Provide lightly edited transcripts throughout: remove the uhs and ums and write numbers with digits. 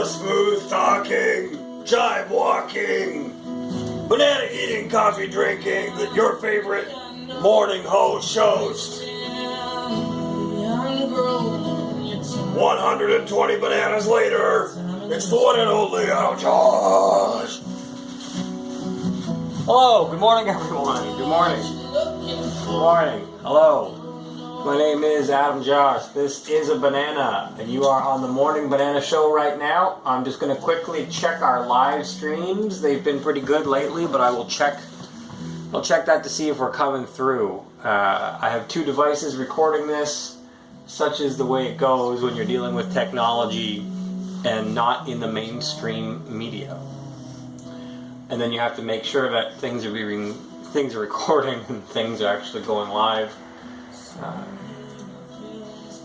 smooth talking, jive walking, banana eating, coffee drinking, your favorite morning host. 120 bananas later, it's the one and only Josh. Hello, good morning everyone. Good morning. Good morning. Hello. My name is Adam Josh. This is a banana, and you are on the Morning Banana Show right now. I'm just going to quickly check our live streams. They've been pretty good lately, but I'll check that to see if we're coming through. I have two devices recording this. Such is the way it goes when you're dealing with technology and not in the mainstream media. And then you have to make sure that things are recording and things are actually going live.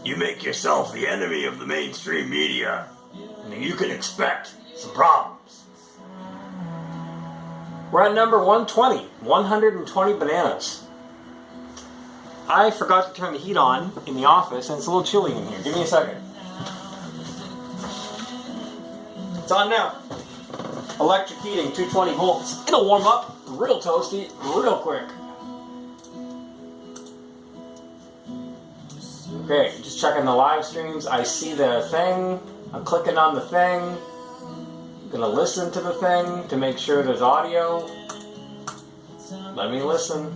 You make yourself the enemy of the mainstream media, and you can expect some problems. We're at number 120, 120 bananas. I forgot to turn the heat on in the office, and it's a little chilly in here. Give me a second. It's on now. Electric heating, 220 volts. It'll warm up real toasty, real quick. Okay, just checking the live streams. I see the thing. I'm clicking on the thing. I'm gonna listen to the thing to make sure there's audio. Let me listen.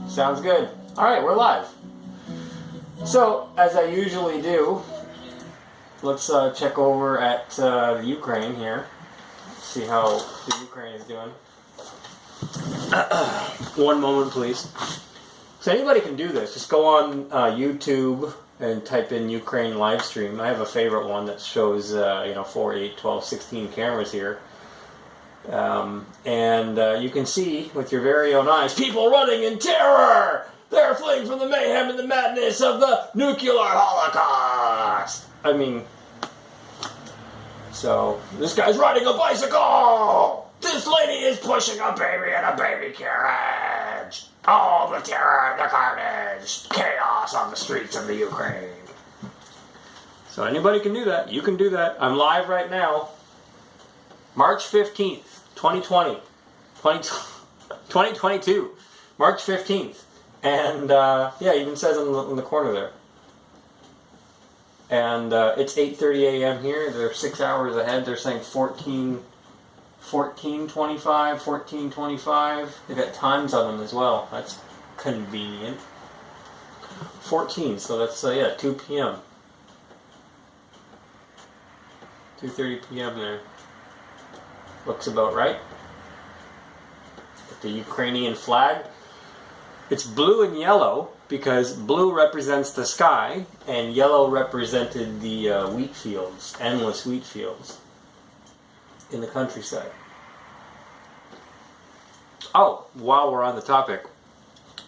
Sounds good. Alright, we're live. So, as I usually do, let's check over at the Ukraine here. See how the Ukraine is doing. One moment, please. So anybody can do this. Just go on YouTube and type in Ukraine live stream. I have a favorite one that shows 4, 8, 12, 16 cameras here. You can see with your very own eyes people running in terror. They're fleeing from the mayhem and the madness of the nuclear holocaust. I mean, so this guy's riding a bicycle. This lady is pushing a baby in a baby carriage. All the terror, the carnage, chaos on the streets of the Ukraine. So anybody can do that. You can do that. I'm live right now. March 15th, 2020. 2022. March 15th. And, even says in the corner there. And it's 8:30 a.m. here. They're 6 hours ahead. They're saying 14:25. They got times on them as well. That's convenient. 14, so that's 2 p.m. 2:30 p.m. there. Looks about right. With the Ukrainian flag. It's blue and yellow because blue represents the sky and yellow represented the wheat fields, endless wheat fields in the countryside. Oh, while we're on the topic,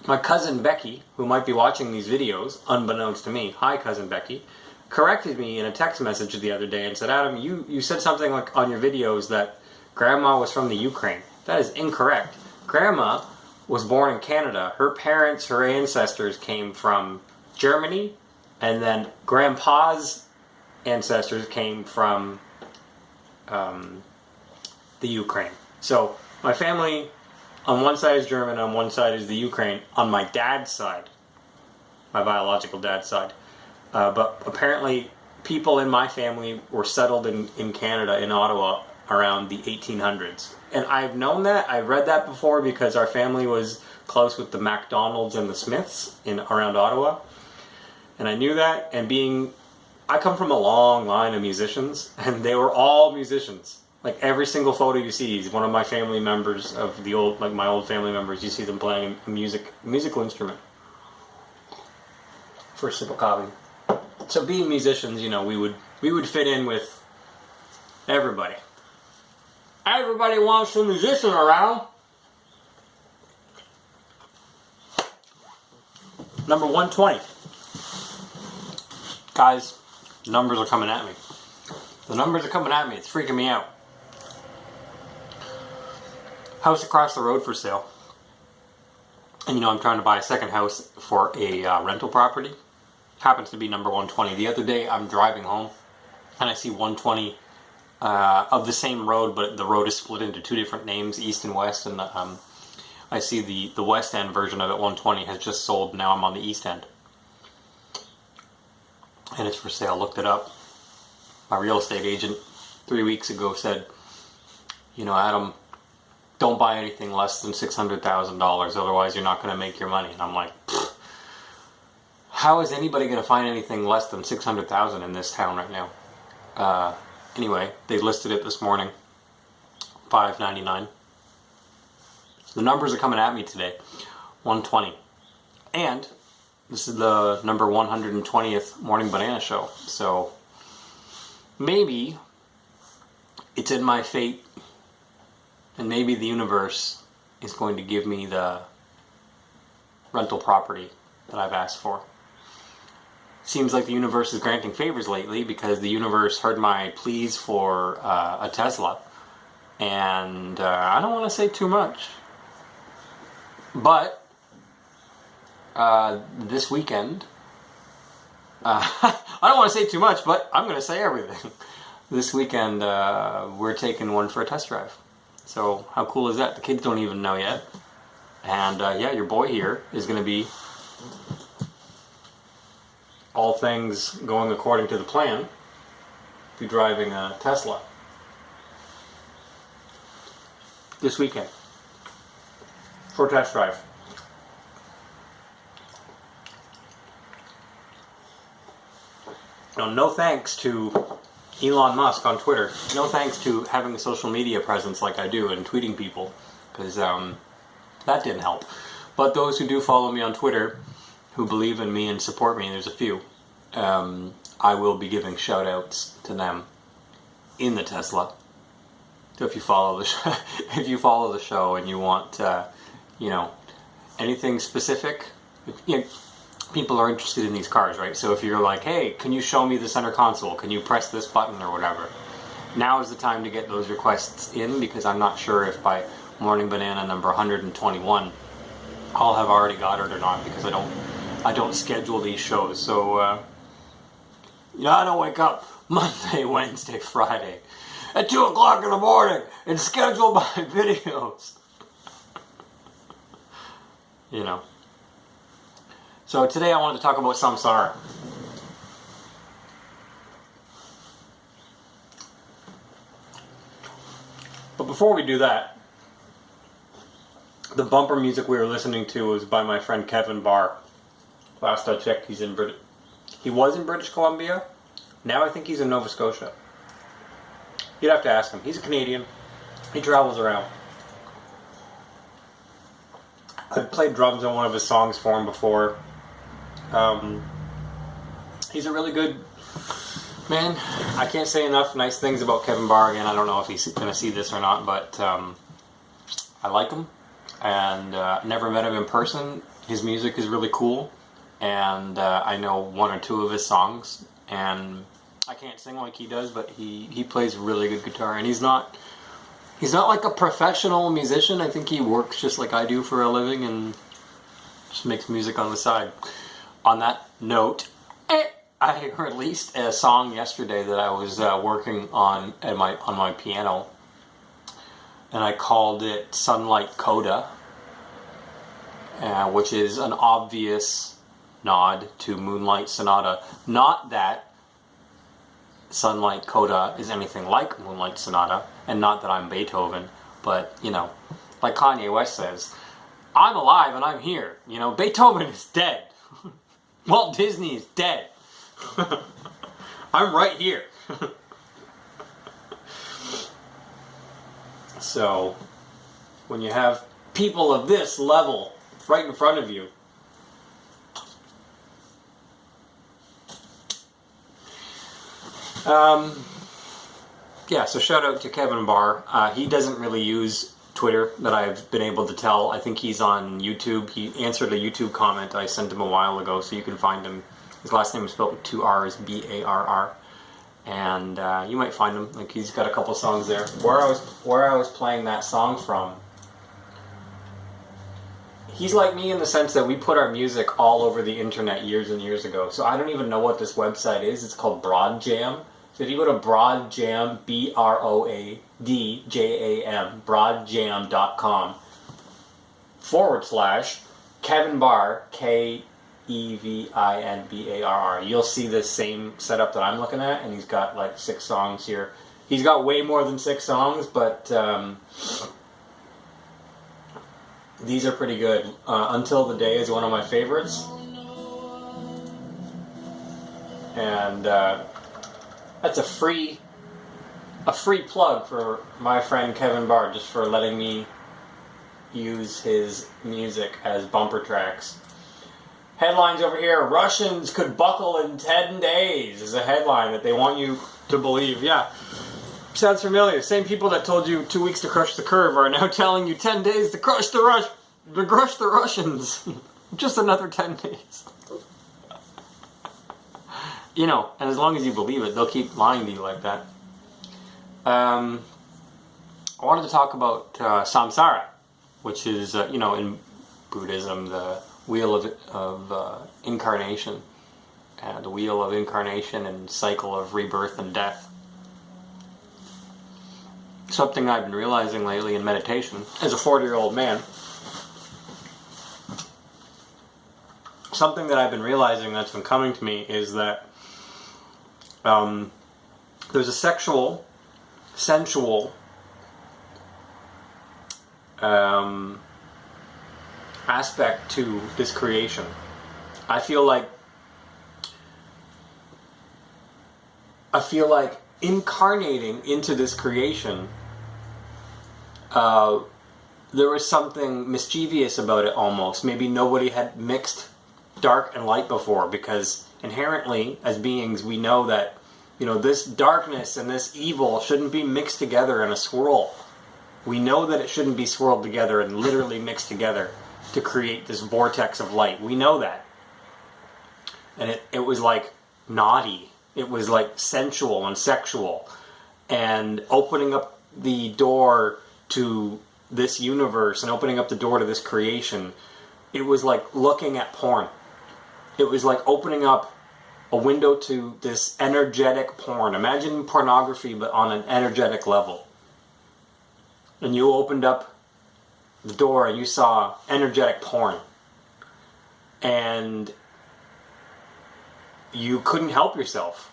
my cousin Becky, who might be watching these videos, unbeknownst to me, hi cousin Becky, corrected me in a text message the other day and said, Adam, you said something like on your videos that Grandma was from the Ukraine. That is incorrect. Grandma was born in Canada. Her parents, her ancestors came from Germany, and then Grandpa's ancestors came from the Ukraine. So my family on one side is German, on one side is the Ukraine, on my dad's side, my biological dad's side. But apparently people in my family were settled in Canada, in Ottawa, around the 1800s. And I've known that, I've read that before because our family was close with the MacDonalds and the Smiths around Ottawa. And I knew that, and I come from a long line of musicians, and they were all musicians. Like every single photo you see is one of my family members of my old family members. You see them playing a musical instrument. First sip of coffee. So being musicians, we would fit in with everybody. Everybody wants a musician around. Number 120. Guys, the numbers are coming at me. The numbers are coming at me. It's freaking me out. House across the road for sale. And I'm trying to buy a second house for a rental property. Happens to be number 120. The other day I'm driving home and I see 120 of the same road, but the road is split into two different names, East and West, and I see the West End version of it, 120, has just sold. Now I'm on the East End. And it's for sale. Looked it up. My real estate agent 3 weeks ago said, Adam, don't buy anything less than $600,000, otherwise you're not going to make your money. And I'm like, how is anybody going to find anything less than $600,000 in this town right now? Anyway, they listed it this morning, $599. The numbers are coming at me today, 120. And this is the number 120th Morning Banana Show. So maybe it's in my fate, and maybe the universe is going to give me the rental property that I've asked for. Seems like the universe is granting favors lately, because the universe heard my pleas for a Tesla. And I don't want to say too much, but this weekend, I don't want to say too much, but I'm going to say everything. This weekend, we're taking one for a test drive. So how cool is that? The kids don't even know yet. And yeah, your boy here is going to be, all things going according to the plan, be driving a Tesla this weekend for a test drive. Now, no thanks to Elon Musk on Twitter. No thanks to having a social media presence like I do and tweeting people, because that didn't help. But those who do follow me on Twitter, who believe in me and support me, there's a few, I will be giving shout outs to them in the Tesla. So if you follow the show and you want anything specific, people are interested in these cars, right? So if you're like, hey, can you show me the center console? Can you press this button or whatever? Now is the time to get those requests in, because I'm not sure if by Morning Banana number 121 I'll have already got it or not, because I don't schedule these shows. So I don't wake up Monday, Wednesday, Friday at 2 o'clock in the morning and schedule my videos. So today I wanted to talk about Samsara. But before we do that, the bumper music we were listening to was by my friend Kevin Barr. Last I checked, he was in British Columbia. Now I think he's in Nova Scotia. You'd have to ask him. He's a Canadian. He travels around. I've played drums on one of his songs for him before. He's a really good man. I can't say enough nice things about Kevin Barr. Again, I don't know if he's going to see this or not, but I like him, and never met him in person. His music is really cool, and I know one or two of his songs, and I can't sing like he does, but he plays really good guitar, and he's not like a professional musician. I think he works just like I do for a living and just makes music on the side. On that note, I released a song yesterday that I was working on my piano, and I called it Sunlight Coda, which is an obvious nod to Moonlight Sonata. Not that Sunlight Coda is anything like Moonlight Sonata, and not that I'm Beethoven, but, like Kanye West says, I'm alive and I'm here. Beethoven is dead. Walt Disney is dead. I'm right here. So, when you have people of this level right in front of you, so shout out to Kevin Barr. He doesn't really use Twitter, that I've been able to tell. I think he's on YouTube. He answered a YouTube comment I sent him a while ago, so you can find him. His last name is spelled with 2 R's, B-A-R-R. And you might find him. Like, he's got a couple songs there. Where I was playing that song from, he's like me in the sense that we put our music all over the internet years and years ago. So I don't even know what this website is. It's called Broad Jam. So if you go to Broadjam, BROADJAM, broadjam.com / Kevin Barr, KEVINBARR, you'll see this same setup that I'm looking at, and he's got like 6 songs here. He's got way more than 6 songs, but these are pretty good. Until the Day is one of my favorites. And that's a free plug for my friend Kevin Barr, just for letting me use his music as bumper tracks. Headlines over here: Russians could buckle in 10 days is a headline that they want you to believe. Yeah, sounds familiar. Same people that told you 2 weeks to crush the curve are now telling you 10 days to crush the Russians. Just another 10 days. You know, and as long as you believe it, they'll keep lying to you like that. I wanted to talk about Samsara, which is, in Buddhism, the wheel of incarnation, the wheel of incarnation and cycle of rebirth and death. Something I've been realizing lately in meditation as a 40-year-old man. Something that I've been realizing that's been coming to me is that there's a sensual aspect to this creation. I feel like incarnating into this creation, there was something mischievous about it almost. Maybe nobody had mixed dark and light before, because inherently as beings we know that this darkness and this evil shouldn't be mixed together in a swirl. We know that it shouldn't be swirled together and literally mixed together to create this vortex of light. We know that. And it was like naughty. It was like sensual and sexual. And opening up the door to this universe and opening up the door to this creation, it was like looking at porn. It was like opening up a window to this energetic porn. Imagine pornography, but on an energetic level. And you opened up the door and you saw energetic porn. And you couldn't help yourself.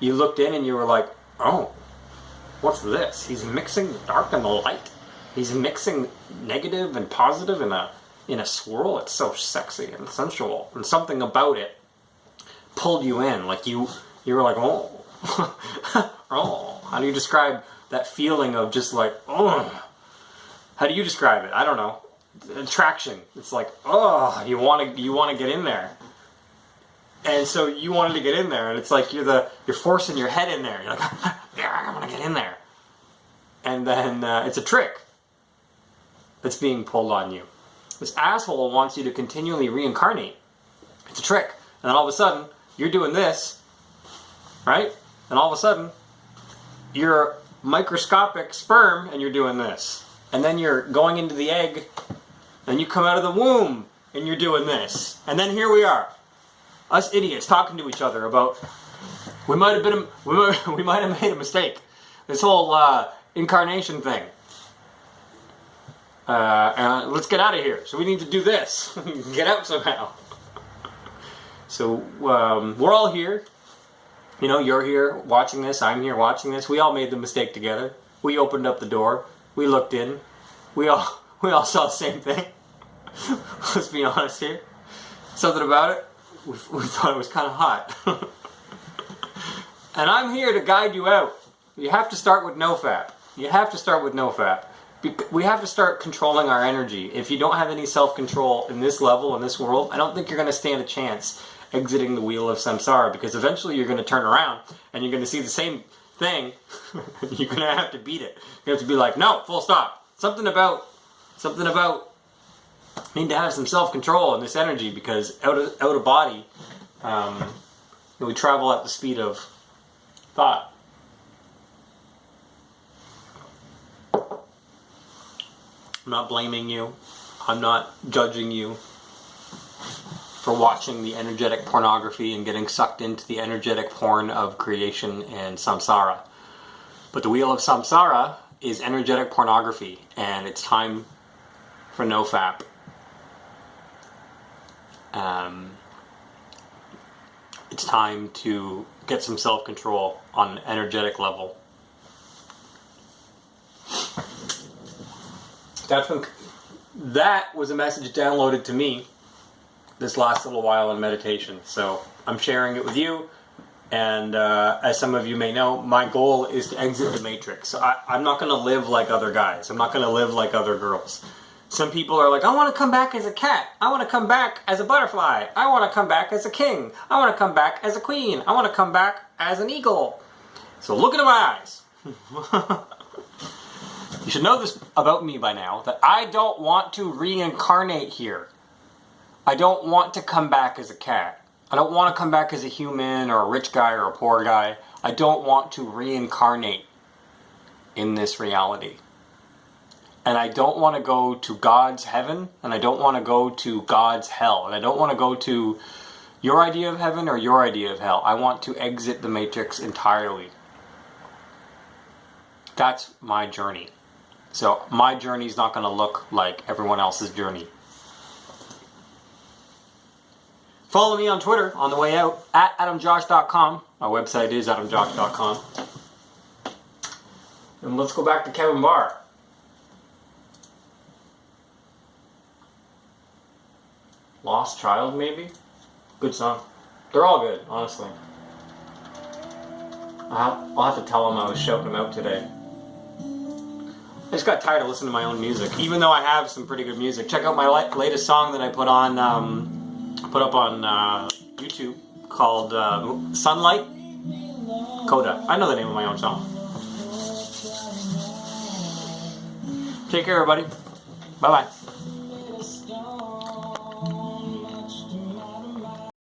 You looked in and you were like, oh, what's this? He's mixing the dark and the light. He's mixing negative and positive in a swirl. It's so sexy and sensual. And something about it pulled you in. Like you were like, oh. Oh. How do you describe that feeling of just like, oh. How do you describe it? I don't know. Attraction. It's like, oh, you want to get in there. And so you wanted to get in there, and it's like you're forcing your head in there. You're like, yeah, I want to get in there. And then it's a trick that's being pulled on you. This asshole wants you to continually reincarnate. It's a trick. And then all of a sudden, you're doing this, right? And all of a sudden, you're microscopic sperm, and you're doing this. And then you're going into the egg, and you come out of the womb, and you're doing this. And then here we are, us idiots talking to each other about we might have made a mistake. This whole incarnation thing. Let's get out of here. So we need to do this. Get out somehow. So we're all here. You're here watching this. I'm here watching this. We all made the mistake together. We opened up the door. We looked in. We all saw the same thing. Let's be honest here. Something about it, we thought it was kind of hot. And I'm here to guide you out. You have to start with NoFap. You have to start with NoFap. We have to start controlling our energy. If you don't have any self-control in this level, in this world, I don't think you're going to stand a chance exiting the wheel of samsara, because eventually you're going to turn around and you're going to see the same thing. You're going to have to beat it. You have to be like, no, full stop. Something about need to have some self-control in this energy, because out of body, we travel at the speed of thought. I'm not blaming you. I'm not judging you. for watching the energetic pornography and getting sucked into the energetic porn of creation and samsara. But the wheel of samsara is energetic pornography, and it's time for nofap. It's time to get some self-control on an energetic level. That was a message downloaded to me this last little while in meditation. So I'm sharing it with you. And as some of you may know, my goal is to exit the matrix. So I'm not going to live like other guys. I'm not going to live like other girls. Some people are like, I want to come back as a cat. I want to come back as a butterfly. I want to come back as a king. I want to come back as a queen. I want to come back as an eagle. So look into my eyes. You should know this about me by now, that I don't want to reincarnate here. I don't want to come back as a cat. I don't want to come back as a human or a rich guy or a poor guy. I don't want to reincarnate in this reality. And I don't want to go to God's heaven, and I don't want to go to God's hell, and I don't want to go to your idea of heaven or your idea of hell. I want to exit the matrix entirely. That's my journey. So my journey is not going to look like everyone else's journey. Follow me on Twitter on the way out, at adamjosh.com. My website is adamjosh.com. And let's go back to Kevin Barr. Lost Child, maybe? Good song. They're all good, honestly. I'll have to tell him I was shouting him out today. I just got tired of listening to my own music, even though I have some pretty good music. Check out my latest song that I put on, put up on YouTube called Sunlight. Coda. I know the name of my own song. Take care, everybody. Bye-bye.